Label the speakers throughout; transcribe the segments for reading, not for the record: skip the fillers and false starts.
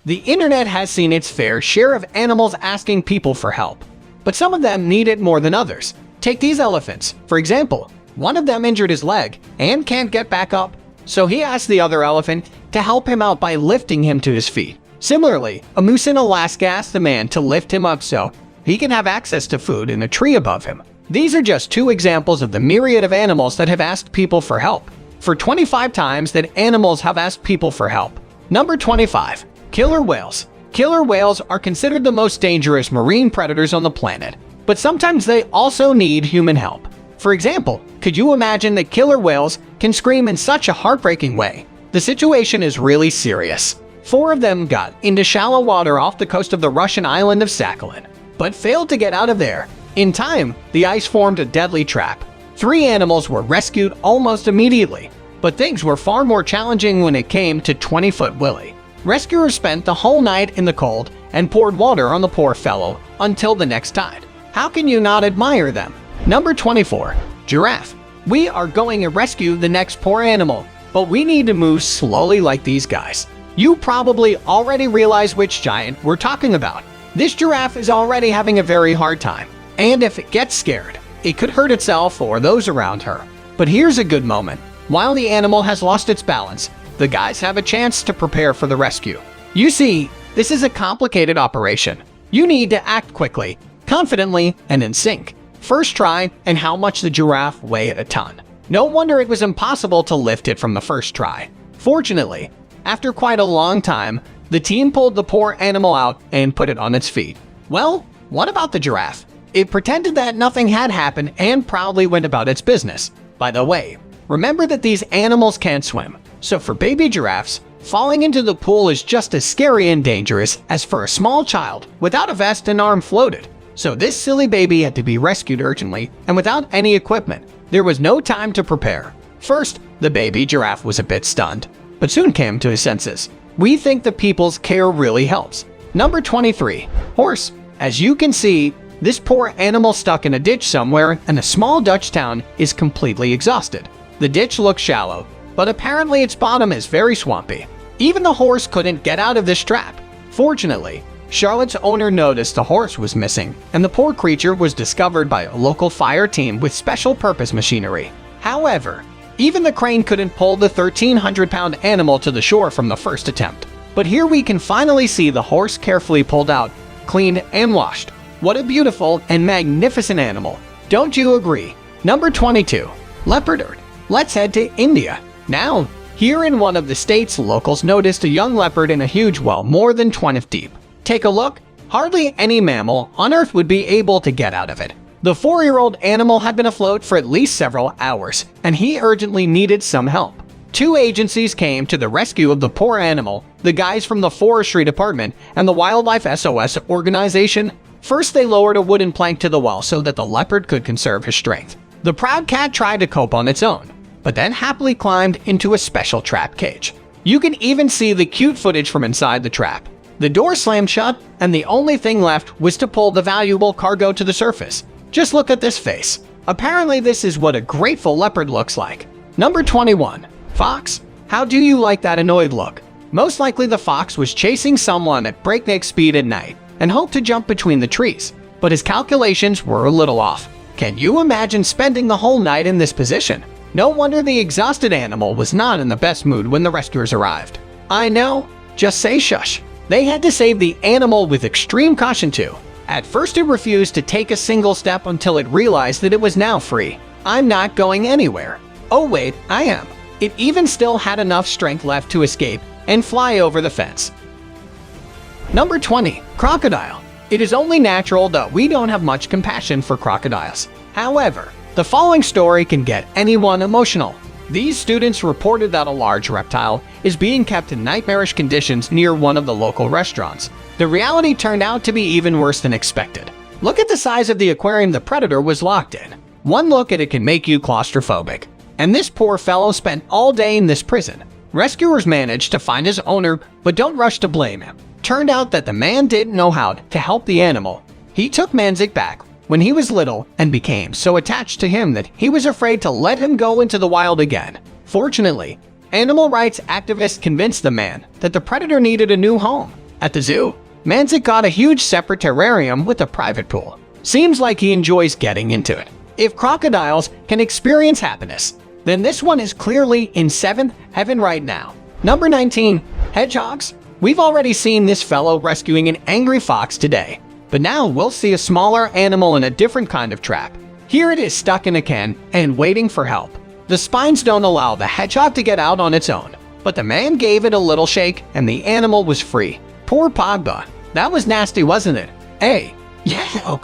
Speaker 1: The internet has seen its fair share of animals asking people for help, but some of them need it more than others. Take these elephants, for example. One of them injured his leg and can't get back up, so he asked the other elephant to help him out by lifting him to his feet. Similarly, a moose in Alaska asked the man to lift him up so he can have access to food in a tree above him. These are just two examples of the myriad of animals that have asked people for help. For 25 times that animals have asked people for help. Number 25. Killer whales. Killer whales are considered the most dangerous marine predators on the planet, but sometimes they also need human help. For example, could you imagine that killer whales can scream in such a heartbreaking way? The situation is really serious. 4 of them got into shallow water off the coast of the Russian island of Sakhalin, but failed to get out of there. In time, the ice formed a deadly trap. 3 animals were rescued almost immediately, but things were far more challenging when it came to 20-foot Willie. Rescuers spent the whole night in the cold and poured water on the poor fellow until the next tide. How can you not admire them? Number 24. Giraffe. We are going to rescue the next poor animal, but we need to move slowly like these guys. You probably already realize which giant we're talking about. This giraffe is already having a very hard time, and if it gets scared, it could hurt itself or those around her. But here's a good moment. While the animal has lost its balance, the guys have a chance to prepare for the rescue. You see, this is a complicated operation. You need to act quickly, confidently, and in sync. First try, and how much the giraffe weighed a ton. No wonder it was impossible to lift it from the first try. Fortunately, after quite a long time, the team pulled the poor animal out and put it on its feet. Well, what about the giraffe? It pretended that nothing had happened and proudly went about its business. By the way, remember that these animals can't swim, so for baby giraffes, falling into the pool is just as scary and dangerous as for a small child without a vest and arm floated. So this silly baby had to be rescued urgently and without any equipment. There was no time to prepare. First, the baby giraffe was a bit stunned, but soon came to his senses. We think the people's care really helps. Number 23. Horse. As you can see, this poor animal stuck in a ditch somewhere and a small Dutch town is completely exhausted. The ditch looks shallow, but apparently its bottom is very swampy. Even the horse couldn't get out of this trap. Fortunately, Charlotte's owner noticed the horse was missing, and the poor creature was discovered by a local fire team with special purpose machinery. However, even the crane couldn't pull the 1,300-pound animal to the shore from the first attempt. But here we can finally see the horse carefully pulled out, cleaned, and washed. What a beautiful and magnificent animal. Don't you agree? Number 22. Leopard. Let's head to India. Now, here in one of the states, locals noticed a young leopard in a huge well more than 20 feet deep. Take a look. Hardly any mammal on Earth would be able to get out of it. The 4-year-old animal had been afloat for at least several hours, and he urgently needed some help. 2 agencies came to the rescue of the poor animal, the guys from the Forestry Department and the Wildlife SOS organization. First, they lowered a wooden plank to the well so that the leopard could conserve his strength. The proud cat tried to cope on its own, but then happily climbed into a special trap cage. You can even see the cute footage from inside the trap. The door slammed shut, and the only thing left was to pull the valuable cargo to the surface. Just look at this face. Apparently this is what a grateful leopard looks like. Number 21. Fox. How do you like that annoyed look? Most likely the fox was chasing someone at breakneck speed at night and hoped to jump between the trees, but his calculations were a little off. Can you imagine spending the whole night in this position? No wonder the exhausted animal was not in the best mood when the rescuers arrived. I know, just say shush. They had to save the animal with extreme caution too. At first it refused to take a single step until it realized that it was now free. I'm not going anywhere. Oh wait, I am. It even still had enough strength left to escape and fly over the fence. Number 20. Crocodile. It is only natural that we don't have much compassion for crocodiles. However, the following story can get anyone emotional. These students reported that a large reptile is being kept in nightmarish conditions near one of the local restaurants. The reality turned out to be even worse than expected. Look at the size of the aquarium the predator was locked in. One look at it can make you claustrophobic. And this poor fellow spent all day in this prison. Rescuers managed to find his owner, but don't rush to blame him. Turned out that the man didn't know how to help the animal. He took Manzik back when he was little and became so attached to him that he was afraid to let him go into the wild again. Fortunately, animal rights activists convinced the man that the predator needed a new home. At the zoo, Manzik got a huge separate terrarium with a private pool. Seems like he enjoys getting into it. If crocodiles can experience happiness, then this one is clearly in 7th heaven right now. Number 19. Hedgehogs. We've already seen this fellow rescuing an angry fox today, but now we'll see a smaller animal in a different kind of trap. Here it is stuck in a can and waiting for help. The spines don't allow the hedgehog to get out on its own, but the man gave it a little shake and the animal was free. Poor Pogba. That was nasty, wasn't it? Hey, yeah.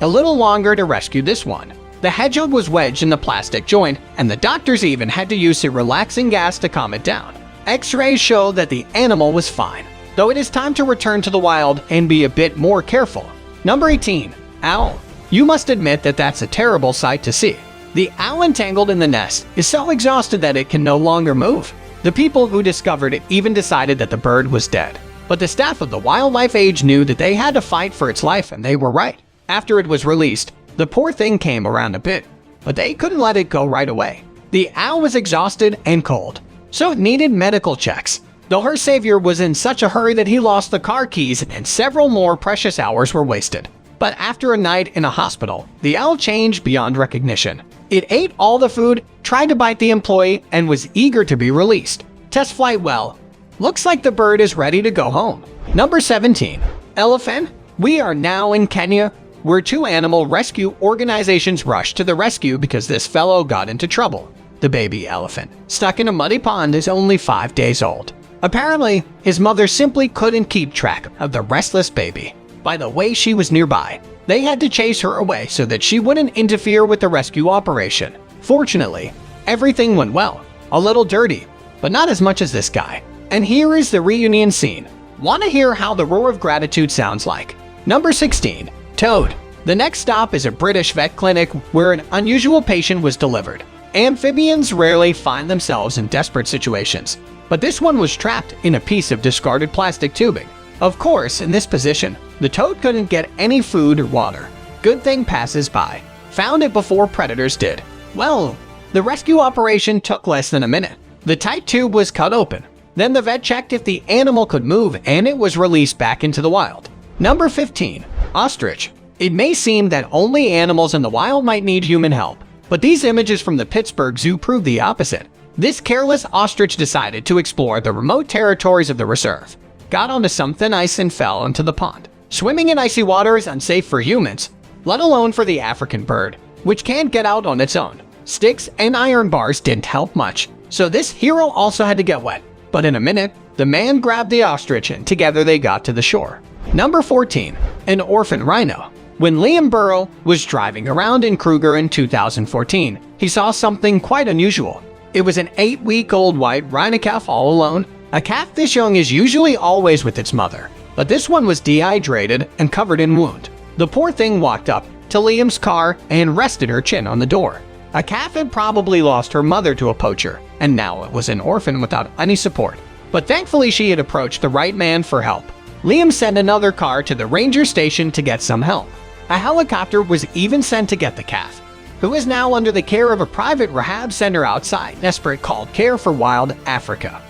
Speaker 1: A little longer to rescue this one. The hedgehog was wedged in the plastic joint, and the doctors even had to use a relaxing gas to calm it down. X-rays show that the animal was fine, though it is time to return to the wild and be a bit more careful. Number 18. Owl. You must admit that that's a terrible sight to see. The owl entangled in the nest is so exhausted that it can no longer move. The people who discovered it even decided that the bird was dead. But the staff of the wildlife aid knew that they had to fight for its life, and they were right. After it was released, the poor thing came around a bit, but they couldn't let it go right away. The owl was exhausted and cold, so it needed medical checks. Though her savior was in such a hurry that he lost the car keys and several more precious hours were wasted. But after a night in a hospital, the owl changed beyond recognition. It ate all the food, tried to bite the employee, and was eager to be released. Test flight well. Looks like the bird is ready to go home. Number 17. Elephant. We are now in Kenya, where 2 animal rescue organizations rushed to the rescue because this fellow got into trouble. The baby elephant, stuck in a muddy pond, is only 5 days old. Apparently, his mother simply couldn't keep track of the restless baby. By the way she was nearby, they had to chase her away so that she wouldn't interfere with the rescue operation. Fortunately, everything went well. A little dirty, but not as much as this guy. And here is the reunion scene. Want to hear how the roar of gratitude sounds like? Number 16. Toad. The next stop is a British vet clinic where an unusual patient was delivered. Amphibians rarely find themselves in desperate situations, but this one was trapped in a piece of discarded plastic tubing. Of course, in this position, the toad couldn't get any food or water. Good thing passers-by found it before predators did. Well, the rescue operation took less than a minute. The tight tube was cut open. Then the vet checked if the animal could move and it was released back into the wild. Number 15. Ostrich. It may seem that only animals in the wild might need human help, but these images from the Pittsburgh Zoo prove the opposite. This careless ostrich decided to explore the remote territories of the reserve, got onto some thin ice and fell into the pond. Swimming in icy water is unsafe for humans, let alone for the African bird, which can't get out on its own. Sticks and iron bars didn't help much, so this hero also had to get wet. But in a minute, the man grabbed the ostrich and together they got to the shore. Number 14. An orphan rhino. When Liam Burrow was driving around in Kruger in 2014, he saw something quite unusual. It was an 8-week-old white rhino calf all alone. A calf this young is usually always with its mother, but this one was dehydrated and covered in wound. The poor thing walked up to Liam's car and rested her chin on the door. A calf had probably lost her mother to a poacher, and now it was an orphan without any support. But thankfully she had approached the right man for help. Liam sent another car to the ranger station to get some help. A helicopter was even sent to get the calf, who is now under the care of a private rehab center outside Nesprit called Care for Wild Africa.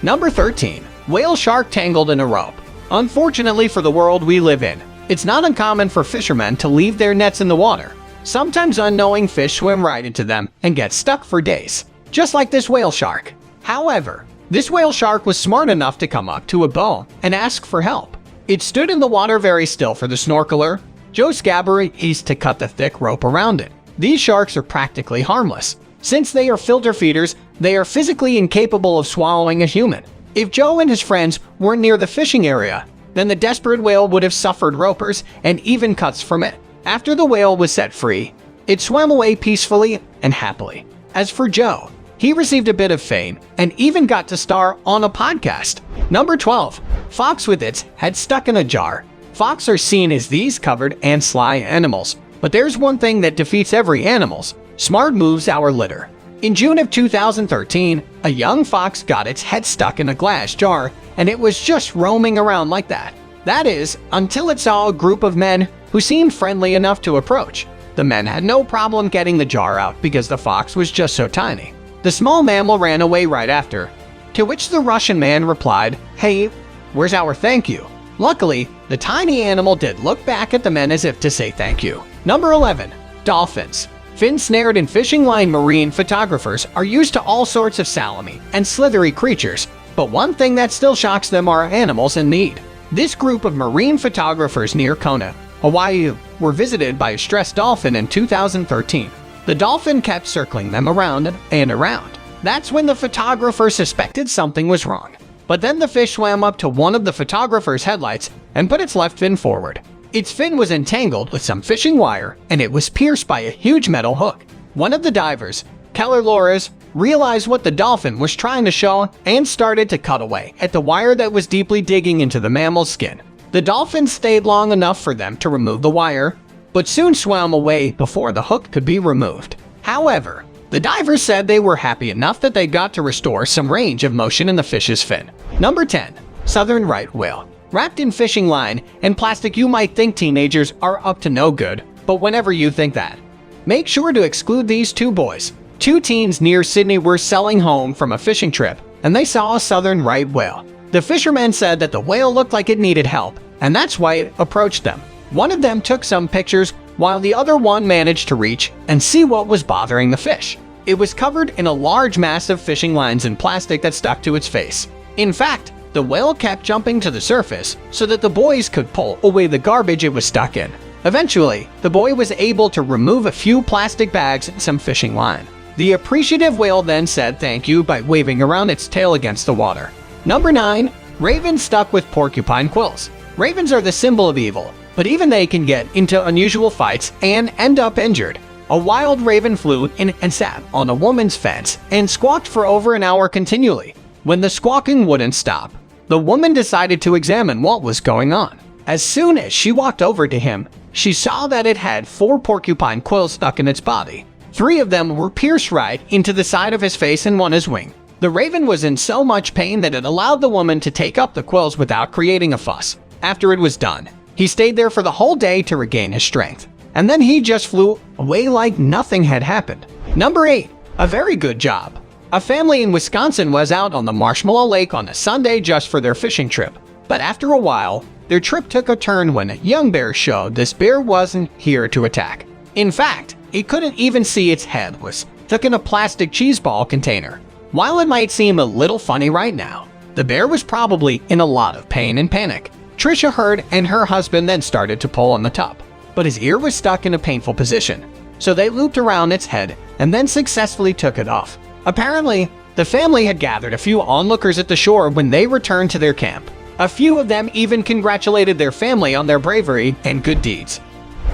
Speaker 1: Number 13. Whale shark tangled in a rope. Unfortunately for the world we live in, it's not uncommon for fishermen to leave their nets in the water. Sometimes unknowing fish swim right into them and get stuck for days, just like this whale shark. However, this whale shark was smart enough to come up to a bow and ask for help. It stood in the water very still for the snorkeler, Joe Scabbery, to cut the thick rope around it. These sharks are practically harmless. Since they are filter feeders, they are physically incapable of swallowing a human. If Joe and his friends were near the fishing area, then the desperate whale would have suffered ropers and even cuts from it. After the whale was set free, it swam away peacefully and happily. As for Joe, he received a bit of fame and even got to star on a podcast. Number 12. Fox with its head stuck in a jar. Fox are seen as these covered and sly animals, but there's one thing that defeats every animal's smart moves: our litter. In June of 2013, a young fox got its head stuck in a glass jar, and it was just roaming around like that. That is, until it saw a group of men who seemed friendly enough to approach. The men had no problem getting the jar out because the fox was just so tiny. The small mammal ran away right after, to which the Russian man replied, "Hey, Where's our thank you?" Luckily, the tiny animal did look back at the men as if to say thank you. Number 11. Dolphins. Fin-snared and fishing line marine photographers are used to all sorts of salami and slithery creatures, but one thing that still shocks them are animals in need. This group of marine photographers near Kona, Hawaii, were visited by a stressed dolphin in 2013. The dolphin kept circling them around and around. That's when the photographer suspected something was wrong. But then the fish swam up to one of the photographer's headlights and put its left fin forward. Its fin was entangled with some fishing wire, and it was pierced by a huge metal hook. One of the divers, Keller Lores, realized what the dolphin was trying to show and started to cut away at the wire that was deeply digging into the mammal's skin. The dolphin stayed long enough for them to remove the wire, but soon swam away before the hook could be removed. However, the divers said they were happy enough that they got to restore some range of motion in the fish's fin. Number 10. Southern right whale. Wrapped in fishing line and plastic, you might think teenagers are up to no good, but whenever you think that, make sure to exclude these two boys. Two teens near Sydney were sailing home from a fishing trip, and they saw a southern right whale. The fishermen said that the whale looked like it needed help, and that's why it approached them. One of them took some pictures, while the other one managed to reach and see what was bothering the fish. It was covered in a large mass of fishing lines and plastic that stuck to its face. In fact, the whale kept jumping to the surface so that the boys could pull away the garbage it was stuck in. Eventually, the boy was able to remove a few plastic bags and some fishing line. The appreciative whale then said thank you by waving around its tail against the water. Number 9. Raven stuck with porcupine quills. Ravens are the symbol of evil, but even they can get into unusual fights and end up injured. A wild raven flew in and sat on a woman's fence and squawked for over an hour continually. When the squawking wouldn't stop, the woman decided to examine what was going on. As soon as she walked over to him, she saw that it had 4 porcupine quills stuck in its body. 3 of them were pierced right into the side of his face and one his wing. The raven was in so much pain that it allowed the woman to take up the quills without creating a fuss. After it was done, he stayed there for the whole day to regain his strength, and then he just flew away like nothing had happened. Number 8. A very good job. A family in Wisconsin was out on the Marshmallow Lake on a Sunday just for their fishing trip. But after a while, their trip took a turn when a young bear showed this bear wasn't here to attack. In fact, it couldn't even see its head was stuck in a plastic cheese ball container. While it might seem a little funny right now, the bear was probably in a lot of pain and panic. Trisha heard and her husband then started to pull on the top, but his ear was stuck in a painful position. So they looped around its head and then successfully took it off. Apparently, the family had gathered a few onlookers at the shore when they returned to their camp. A few of them even congratulated their family on their bravery and good deeds.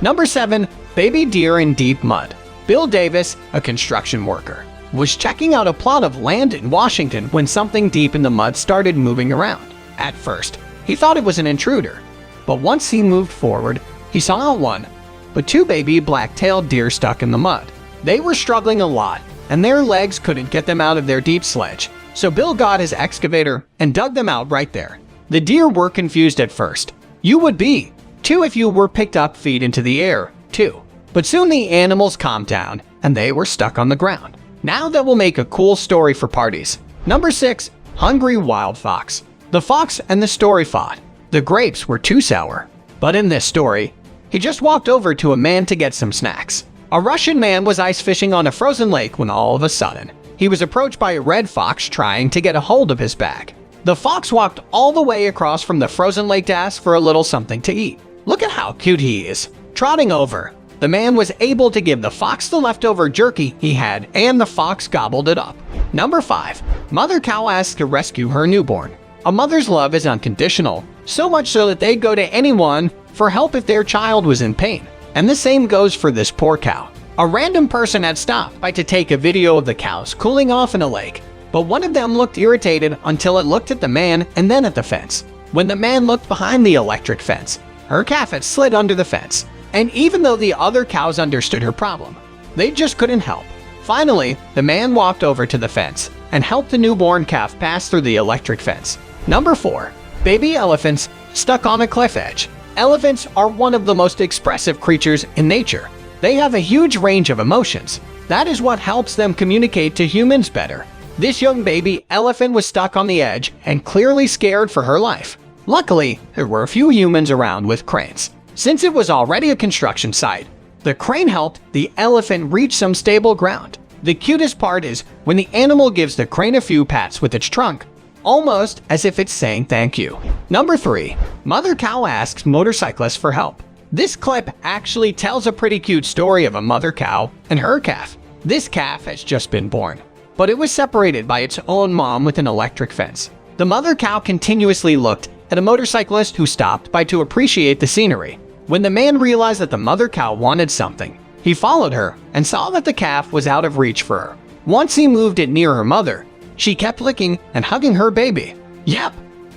Speaker 1: Number 7. Baby deer in deep mud. Bill Davis, a construction worker, was checking out a plot of land in Washington when something deep in the mud started moving around. At first, he thought it was an intruder, but once he moved forward, he saw not one, but 2 baby black-tailed deer stuck in the mud. They were struggling a lot, and their legs couldn't get them out of their deep sledge, so Bill got his excavator and dug them out right there. The deer were confused at first. You would be, too, if you were picked up feet into the air, too. But soon the animals calmed down, and they were stuck on the ground. Now that will make a cool story for parties. Number 6. Hungry wild fox. The fox and the story fought. The grapes were too sour. But in this story, he just walked over to a man to get some snacks. A Russian man was ice fishing on a frozen lake when all of a sudden, he was approached by a red fox trying to get a hold of his bag. The fox walked all the way across from the frozen lake to ask for a little something to eat. Look at how cute he is. Trotting over, the man was able to give the fox the leftover jerky he had, and the fox gobbled it up. Number 5. Mother cow asks to rescue her newborn. A mother's love is unconditional, so much so that they'd go to anyone for help if their child was in pain. And the same goes for this poor cow. A random person had stopped by to take a video of the cows cooling off in a lake, but one of them looked irritated until it looked at the man and then at the fence. When the man looked behind the electric fence, her calf had slid under the fence, and even though the other cows understood her problem, they just couldn't help. Finally, the man walked over to the fence and helped the newborn calf pass through the electric fence. Number 4. Baby elephants stuck on a cliff edge. Elephants are one of the most expressive creatures in nature. They have a huge range of emotions. That is what helps them communicate to humans better. This young baby elephant was stuck on the edge and clearly scared for her life. Luckily, there were a few humans around with cranes. Since it was already a construction site, the crane helped the elephant reach some stable ground. The cutest part is when the animal gives the crane a few pats with its trunk, almost as if it's saying thank you. Number 3. Mother cow asks motorcyclist for help. This clip actually tells a pretty cute story of a mother cow and her calf. This calf has just been born, but it was separated by its own mom with an electric fence. The mother cow continuously looked at a motorcyclist who stopped by to appreciate the scenery. When the man realized that the mother cow wanted something, he followed her and saw that the calf was out of reach for her. Once he moved it near her mother, she kept licking and hugging her baby. Yep,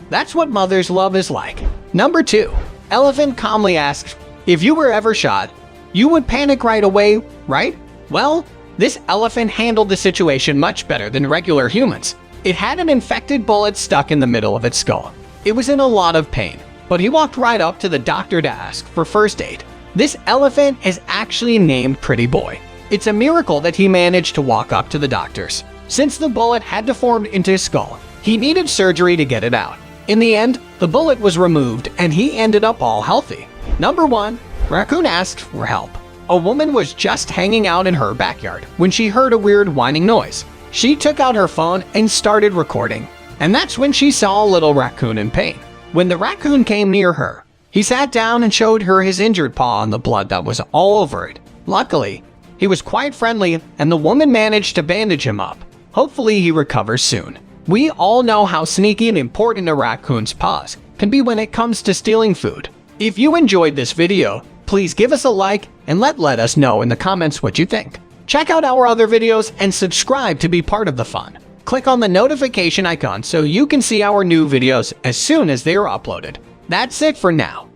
Speaker 1: that's what mother's love is like. Number 2. Elephant calmly asks, if you were ever shot, you would panic right away, right? Well, this elephant handled the situation much better than regular humans. It had an infected bullet stuck in the middle of its skull. It was in a lot of pain, but he walked right up to the doctor to ask for first aid. This elephant is actually named Pretty Boy. It's a miracle that he managed to walk up to the doctors. Since the bullet had deformed into his skull, he needed surgery to get it out. In the end, the bullet was removed and he ended up all healthy. Number 1. Raccoon asked for help. A woman was just hanging out in her backyard when she heard a weird whining noise. She took out her phone and started recording. And that's when she saw a little raccoon in pain. When the raccoon came near her, he sat down and showed her his injured paw and the blood that was all over it. Luckily, he was quite friendly and the woman managed to bandage him up. Hopefully he recovers soon. We all know how sneaky and important a raccoon's paws can be when it comes to stealing food. If you enjoyed this video, please give us a like and let us know in the comments what you think. Check out our other videos and subscribe to be part of the fun. Click on the notification icon so you can see our new videos as soon as they are uploaded. That's it for now.